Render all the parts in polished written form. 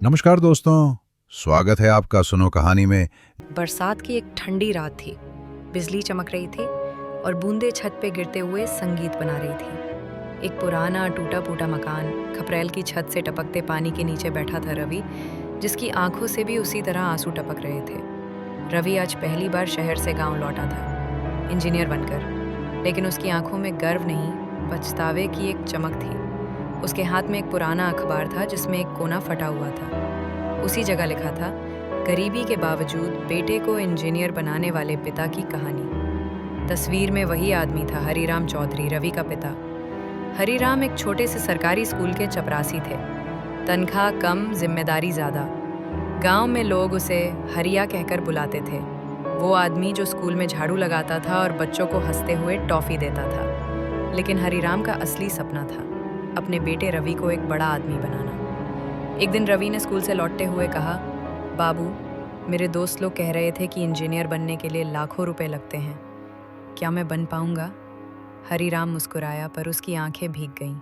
नमस्कार दोस्तों, स्वागत है आपका सुनो कहानी में। बरसात की एक ठंडी रात थी। बिजली चमक रही थी और बूंदें छत पे गिरते हुए संगीत बना रही थी। एक पुराना टूटा फूटा मकान खपरेल की छत से टपकते पानी के नीचे बैठा था रवि, जिसकी आंखों से भी उसी तरह आंसू टपक रहे थे। रवि आज पहली बार शहर से गांव लौटा था, इंजीनियर बनकर, लेकिन उसकी आंखों में गर्व नहीं, पछतावे की एक चमक थी। उसके हाथ में एक पुराना अखबार था जिसमें एक कोना फटा हुआ था। उसी जगह लिखा था, गरीबी के बावजूद बेटे को इंजीनियर बनाने वाले पिता की कहानी। तस्वीर में वही आदमी था, हरीराम चौधरी, रवि का पिता। हरीराम एक छोटे से सरकारी स्कूल के चपरासी थे। तनख्वाह कम, जिम्मेदारी ज़्यादा। गांव में लोग उसे हरिया कहकर बुलाते थे। वो आदमी जो स्कूल में झाड़ू लगाता था और बच्चों को हंसते हुए टॉफ़ी देता था। लेकिन हरीराम का असली सपना था अपने बेटे रवि को एक बड़ा आदमी बनाना। एक दिन रवि ने स्कूल से लौटते हुए कहा, बाबू, मेरे दोस्त लोग कह रहे थे कि इंजीनियर बनने के लिए लाखों रुपए लगते हैं। क्या मैं बन पाऊंगा? हरीराम मुस्कुराया, पर उसकी आंखें भीग गईं।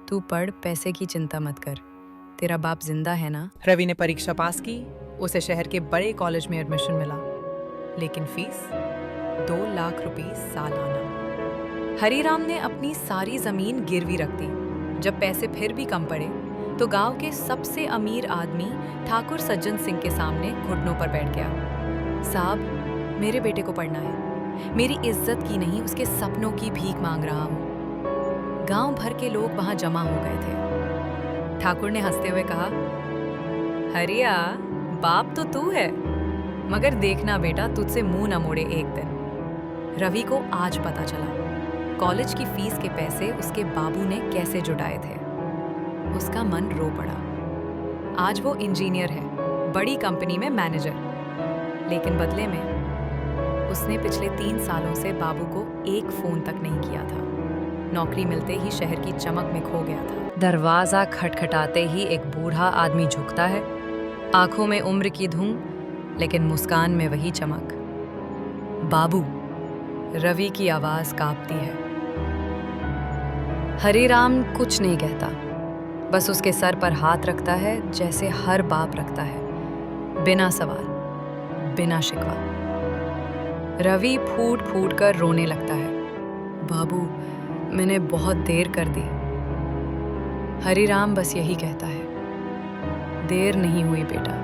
तू पढ़, पैसे की चिंता मत कर। तेरा बाप जिंदा है ना? रवि ने परीक्षा पास की, उसे शहर के बड़े कॉलेज में एडमिशन मिला, लेकिन फीस 2 लाख रुपए सालाना। हरीराम ने अपनी सारी जमीन गिरवी रख दी। जब पैसे फिर भी कम पड़े तो गांव के सबसे अमीर आदमी ठाकुर सज्जन सिंह के सामने घुटनों पर बैठ गया। साहब, मेरे बेटे को पढ़ना है। मेरी इज्जत की नहीं, उसके सपनों की भीख मांग रहा हूँ। गांव भर के लोग वहां जमा हो गए थे। ठाकुर ने हंसते हुए कहा, हरिया, बाप तो तू है, मगर देखना बेटा, तुझसे मुंह न मोड़े एक दिन। रवि को आज पता चला कॉलेज की फीस के पैसे उसके बाबू ने कैसे जुटाए थे। उसका मन रो पड़ा। आज वो इंजीनियर है, बड़ी कंपनी में मैनेजर, लेकिन बदले में उसने पिछले 3 सालों से बाबू को एक फोन तक नहीं किया था। नौकरी मिलते ही शहर की चमक में खो गया था। दरवाजा खटखटाते ही एक बूढ़ा आदमी झुकता है, आंखों में उम्र की धुंध, लेकिन मुस्कान में वही चमक। बाबू, रवि की आवाज कांपती है। हरीराम कुछ नहीं कहता, बस उसके सर पर हाथ रखता है जैसे हर बाप रखता है, बिना सवाल, बिना शिकवा। रवि फूट फूट कर रोने लगता है। बाबू, मैंने बहुत देर कर दी। हरीराम बस यही कहता है, देर नहीं हुई बेटा।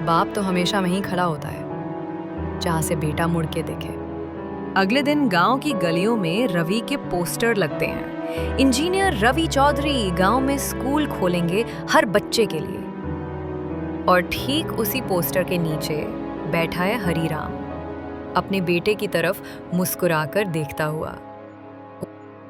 बाप तो हमेशा वहीं खड़ा होता है जहां से बेटा मुड़ के देखे। अगले दिन गांव की गलियों में रवि के पोस्टर लगते हैं। इंजीनियर रवि चौधरी गांव में स्कूल खोलेंगे हर बच्चे के लिए। और ठीक उसी पोस्टर के नीचे बैठा है हरीराम, अपने बेटे की तरफ मुस्कुराकर देखता हुआ।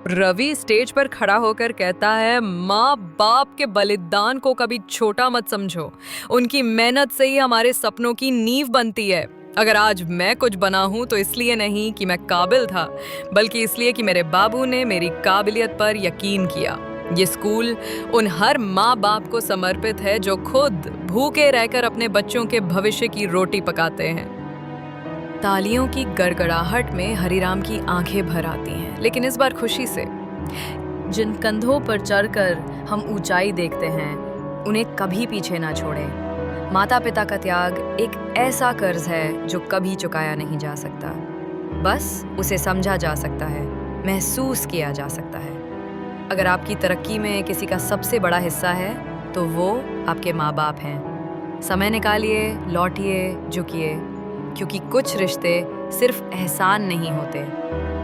रवि स्टेज पर खड़ा होकर कहता है, माँ बाप के बलिदान को कभी छोटा मत समझो। उनकी मेहनत से ही हमारे सपनों की नींव बनती है। अगर आज मैं कुछ बना हूं तो इसलिए नहीं कि मैं काबिल था, बल्कि इसलिए कि मेरे बाबू ने मेरी काबिलियत पर यकीन किया। ये स्कूल उन हर माँ बाप को समर्पित है जो खुद भूखे रहकर अपने बच्चों के भविष्य की रोटी पकाते हैं। तालियों की गड़गड़ाहट में हरीराम की आंखें भर आती हैं, लेकिन इस बार खुशी से। जिन कंधों पर चढ़कर हम ऊंचाई देखते हैं, उन्हें कभी पीछे ना छोड़ें। माता पिता का त्याग एक ऐसा कर्ज है जो कभी चुकाया नहीं जा सकता। बस उसे समझा जा सकता है, महसूस किया जा सकता है। अगर आपकी तरक्की में किसी का सबसे बड़ा हिस्सा है तो वो आपके माँ बाप हैं। समय निकालिए, लौटिए, झुकिए, क्योंकि कुछ रिश्ते सिर्फ एहसान नहीं होते,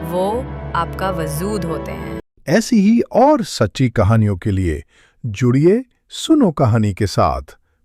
वो आपका वजूद होते हैं। ऐसी ही और सच्ची कहानियों के लिए जुड़िए सुनो कहानी के साथ।